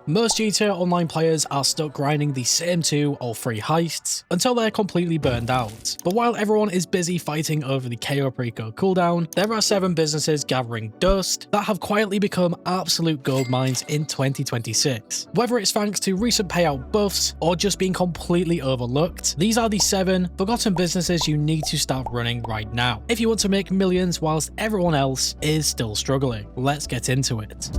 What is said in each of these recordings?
Most GTA Online players are stuck grinding the same 2 or 3 heists until they're completely burned out. But while everyone is busy fighting over the KO Preco cooldown, there are 7 businesses gathering dust that have quietly become absolute gold mines in 2026. Whether it's thanks to recent payout buffs or just being completely overlooked, these are the 7 forgotten businesses you need to start running right now if you want to make millions whilst everyone else is still struggling. Let's get into it.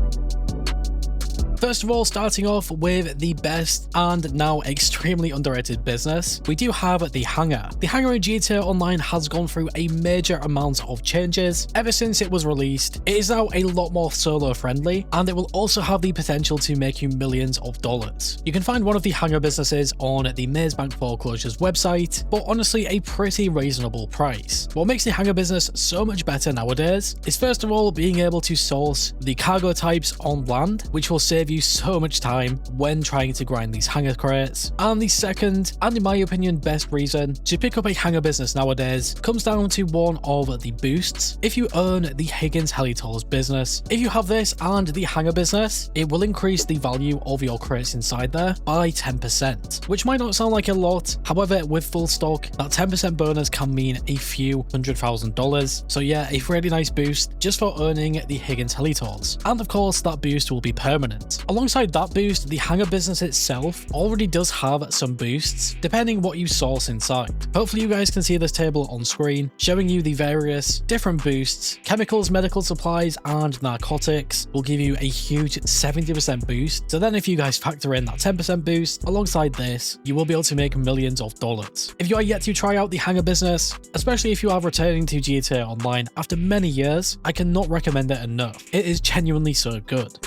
First of all, starting off with the best and now extremely underrated business, we do have the Hangar. The Hangar in GTA Online has gone through a major amount of changes ever since it was released. It is now a lot more solo friendly, and it will also have the potential to make you millions of dollars. You can find one of the Hangar businesses on the Mazebank Foreclosures website for honestly a pretty reasonable price. What makes the Hangar business so much better nowadays is first of all being able to source the cargo types on land, which will save you so much time when trying to grind these Hangar crates. And the second, and in my opinion best reason to pick up a Hangar business nowadays comes down to one of the boosts. If you own the Higgins Helitors business, if you have this and the Hangar business, it will increase the value of your crates inside there by 10%, which might not sound like a lot. However, with full stock, that 10% bonus can mean a few $100,000. So yeah, a really nice boost just for owning the Higgins Helitors. And of course, that boost will be permanent. Alongside that boost, the Hangar business itself already does have some boosts depending what you source inside. Hopefully you guys can see this table on screen showing you the various different boosts. Chemicals, medical supplies, and narcotics will give you a huge 70% boost. So then if you guys factor in that 10% boost alongside this, you will be able to make millions of dollars. If you are yet to try out the Hangar business, especially if you are returning to GTA Online after many years, I cannot recommend it enough. It is genuinely so good.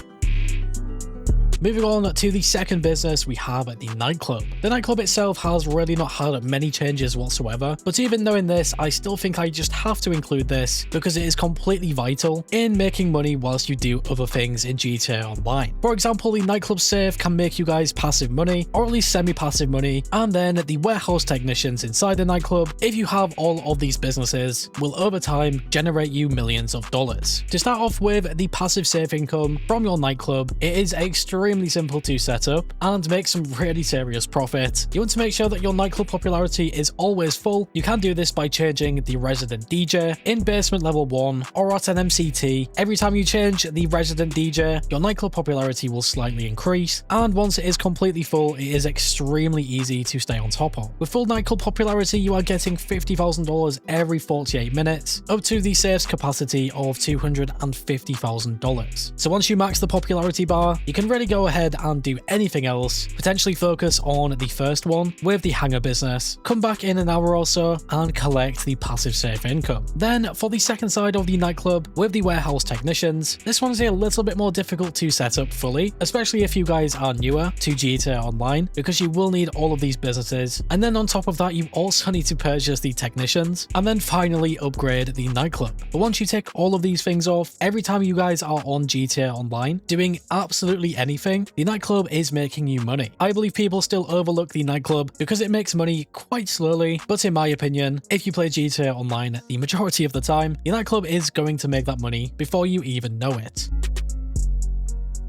Moving on to the second business, we have the nightclub. The nightclub itself has really not had many changes whatsoever, but even knowing this, I still think I just have to include this because it is completely vital in making money whilst you do other things in GTA Online. For example, the nightclub safe can make you guys passive money, or at least semi-passive money, and then the warehouse technicians inside the nightclub, if you have all of these businesses, will over time generate you millions of dollars. To start off with, the passive safe income from your nightclub, it is extremely simple to set up and make some really serious profit. You want to make sure that your nightclub popularity is always full. You can do this by changing the resident DJ in basement level 1 or at an MCT. Every time you change the resident DJ, your nightclub popularity will slightly increase, and once it is completely full, it is extremely easy to stay on top of. With full nightclub popularity, you are getting $50,000 every 48 minutes, up to the safe's capacity of $250,000. So once you max the popularity bar, you can really go ahead and do anything else, potentially focus on the first one with the Hangar business, come back in an hour or so and collect the passive safe income. Then for the second side of the nightclub with the warehouse technicians, this one's a little bit more difficult to set up fully, especially if you guys are newer to GTA Online, because you will need all of these businesses, and then on top of that you also need to purchase the technicians and then finally upgrade the nightclub. But once you tick all of these things off, every time you guys are on GTA Online doing absolutely anything, the nightclub is making you money. I believe people still overlook the nightclub because it makes money quite slowly, but in my opinion, if you play GTA Online the majority of the time, the nightclub is going to make that money before you even know it.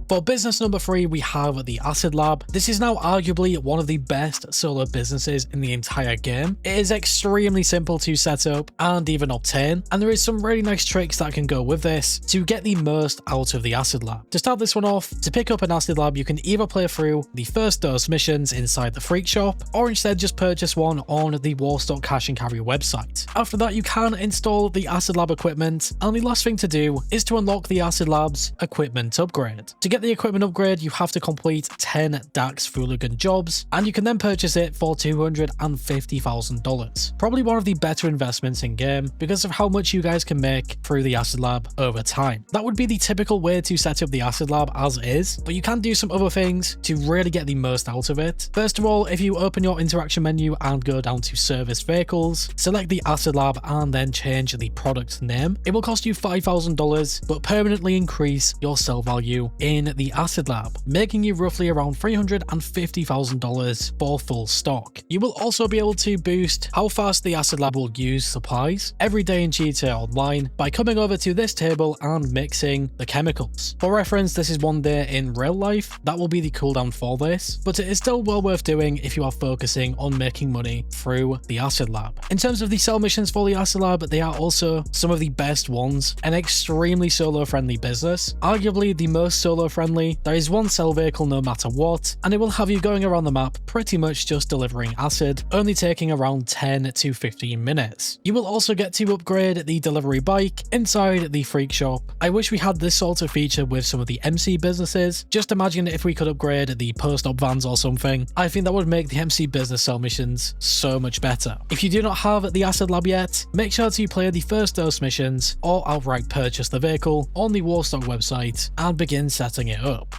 For business number 3, we have the Acid Lab. This is now arguably one of the best solo businesses in the entire game. It is extremely simple to set up and even obtain, and there is some really nice tricks that can go with this to get the most out of the Acid Lab. To start this one off, to pick up an Acid Lab, you can either play through the first dose missions inside the Freak Shop, or instead just purchase one on the Warstock Cash and Carry website. After that, you can install the Acid Lab equipment, and the last thing to do is to unlock the Acid Lab's equipment upgrade. To get the equipment upgrade, you have to complete 10 Dax Fooligan jobs, and you can then purchase it for $250,000. Probably one of the better investments in game because of how much you guys can make through the Acid Lab over time. That would be the typical way to set up the Acid Lab as is, but you can do some other things to really get the most out of it. First of all, if you open your interaction menu and go down to service vehicles, select the Acid Lab and then change the product name. It will cost you $5,000, but permanently increase your sell value in the Acid Lab, making you roughly around $350,000 for full stock. You will also be able to boost how fast the Acid Lab will use supplies every day in GTA Online by coming over to this table and mixing the chemicals. For reference, this is 1 day in real life. That will be the cooldown for this, but it is still well worth doing if you are focusing on making money through the Acid Lab. In terms of the sell missions for the Acid Lab, they are also some of the best ones. An extremely solo friendly business, arguably the most solo friendly. There is one sell vehicle no matter what, and it will have you going around the map pretty much just delivering acid, only taking around 10 to 15 minutes. You will also get to upgrade the delivery bike inside the Freak Shop. I wish we had this sort of feature with some of the MC businesses. Just imagine if we could upgrade the post-op vans or something. I think that would make the MC business sell missions so much better. If you do not have the Acid Lab yet, make sure to play the first dose missions or outright purchase the vehicle on the Warstock website and begin setting it up.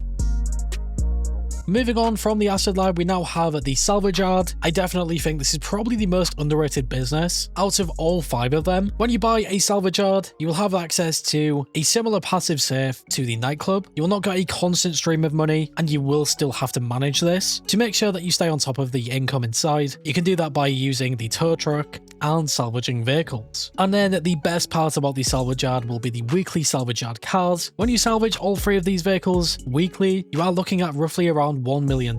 Moving on from the Acid Lab, we now have the Salvage Yard. I definitely think this is probably the most underrated business out of all 5 of them. When you buy a Salvage Yard, you will have access to a similar passive safe to the nightclub. You will not get a constant stream of money, and you will still have to manage this to make sure that you stay on top of the income inside. You can do that by using the tow truck and salvaging vehicles. And then the best part about the Salvage Yard will be the weekly Salvage Yard cars. When you salvage all 3 of these vehicles weekly, you are looking at roughly around $1 million,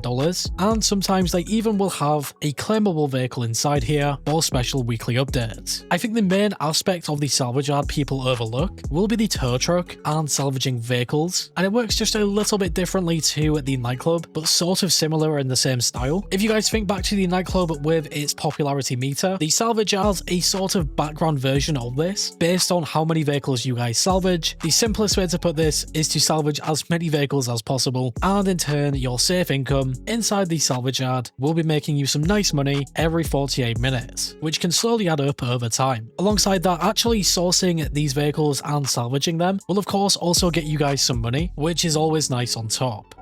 and sometimes they even will have a claimable vehicle inside here for special weekly updates. I think the main aspect of the Salvage Yard people overlook will be the tow truck and salvaging vehicles, and it works just a little bit differently to the nightclub, but sort of similar in the same style. If you guys think back to the nightclub with its popularity meter, the Salvage Yard's a sort of background version of this, based on how many vehicles you guys salvage. The simplest way to put this is to salvage as many vehicles as possible, and in turn your safe income inside the Salvage Yard will be making you some nice money every 48 minutes, which can slowly add up over time. Alongside that, actually sourcing these vehicles and salvaging them will of course also get you guys some money, which is always nice on top.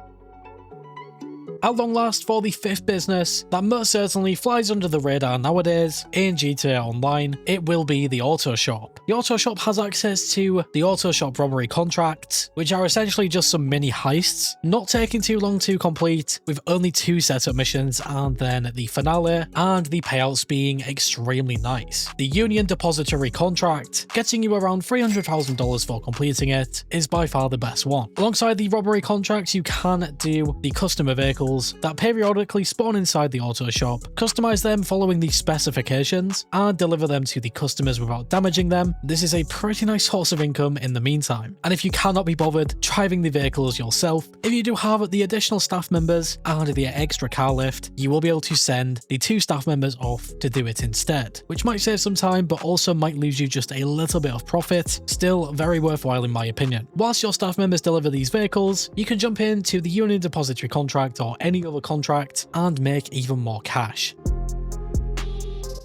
At long last, for the 5th business that most certainly flies under the radar nowadays in GTA Online, it will be the Auto Shop. The Auto Shop has access to the Auto Shop robbery contracts, which are essentially just some mini heists, not taking too long to complete, with only 2 setup missions and then the finale, and the payouts being extremely nice. The Union Depository contract, getting you around $300,000 for completing it, is by far the best one. Alongside the robbery contracts, you can do the customer vehicles that periodically spawn inside the Auto Shop, customize them following the specifications, and deliver them to the customers without damaging them. This is a pretty nice source of income in the meantime. And if you cannot be bothered driving the vehicles yourself, if you do have the additional staff members and the extra car lift, you will be able to send the 2 staff members off to do it instead, which might save some time but also might lose you just a little bit of profit. Still very worthwhile in my opinion. Whilst your staff members deliver these vehicles, you can jump into the Union Depository contract or any other contract and make even more cash.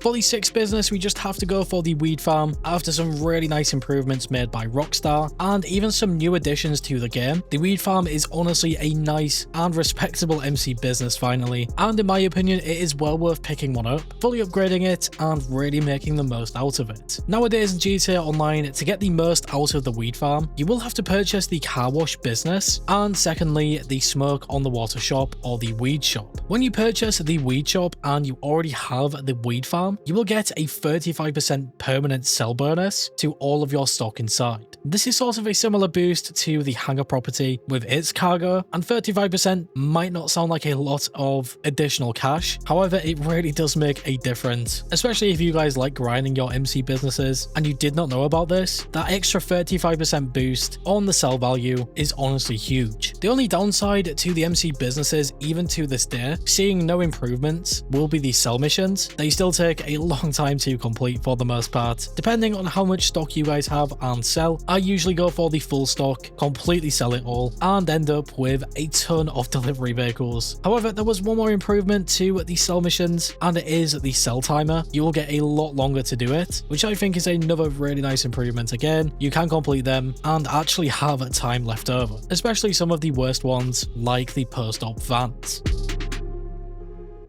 For the 6th business, we just have to go for the weed farm after some really nice improvements made by Rockstar and even some new additions to the game. The weed farm is honestly a nice and respectable MC business finally, and in my opinion it is well worth picking one up, fully upgrading it and really making the most out of it. Nowadays in GTA Online, to get the most out of the weed farm, you will have to purchase the car wash business and secondly the smoke on the water shop or the weed shop. When you purchase the weed shop and you already have the weed farm, you will get a 35% permanent sell bonus to all of your stock inside. This is sort of a similar boost to the hangar property with its cargo, and 35% might not sound like a lot of additional cash. However, it really does make a difference, especially if you guys like grinding your MC businesses and you did not know about this. That extra 35% boost on the sell value is honestly huge. The only downside to the MC businesses, even to this day, seeing no improvements, will be the sell missions. They still take a long time to complete for the most part. Depending on how much stock you guys have and sell, I usually go for the full stock, completely sell it all, and end up with a ton of delivery vehicles. However, there was one more improvement to the sell missions, and it is the sell timer. You will get a lot longer to do it, which I think is another really nice improvement. Again, you can complete them and actually have time left over, especially some of the worst ones like the post-op vans.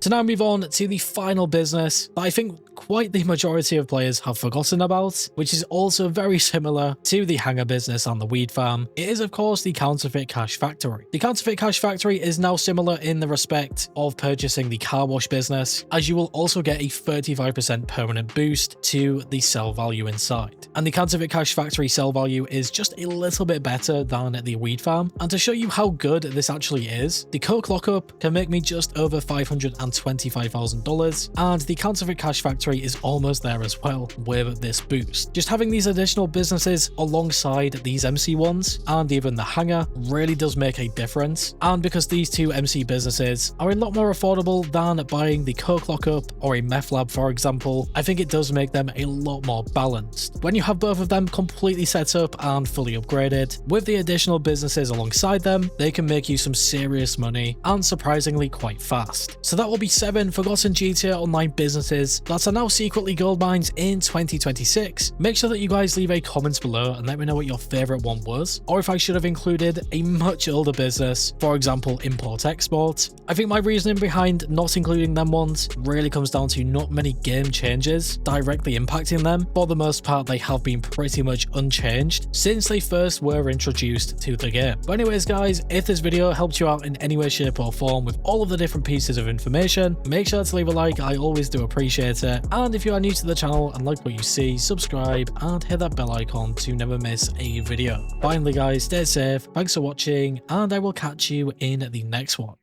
To now move on to the final business that I think quite the majority of players have forgotten about, which is also very similar to the hangar business and the weed farm. It is of course the counterfeit cash factory. The counterfeit cash factory is now similar in the respect of purchasing the car wash business, as you will also get a 35% permanent boost to the sell value inside. And the counterfeit cash factory sell value is just a little bit better than the weed farm. And to show you how good this actually is, the coke lockup can make me just over $525,000, and the counterfeit cash factory is almost there as well with this boost. Just having these additional businesses alongside these MC ones and even the hangar really does make a difference. And because these two MC businesses are a lot more affordable than buying the coke lockup or a meth lab, for example, I think it does make them a lot more balanced. When you have both of them completely set up and fully upgraded, with the additional businesses alongside them, they can make you some serious money and surprisingly quite fast. So that will be 7 forgotten GTA Online businesses that are now secretly gold mines in 2026. Make sure that you guys leave a comment below and let me know what your favorite one was, or if I should have included a much older business, for example import-export. I think my reasoning behind not including them ones really comes down to not many game changes directly impacting them. For the most part, they have been pretty much unchanged since they first were introduced to the game. But anyways guys, if this video helped you out in any way, shape or form with all of the different pieces of information, make sure to leave a like, I always do appreciate it. And if you are new to the channel and like what you see, subscribe and hit that bell icon to never miss a video. Finally guys, stay safe, thanks for watching, and I will catch you in the next one.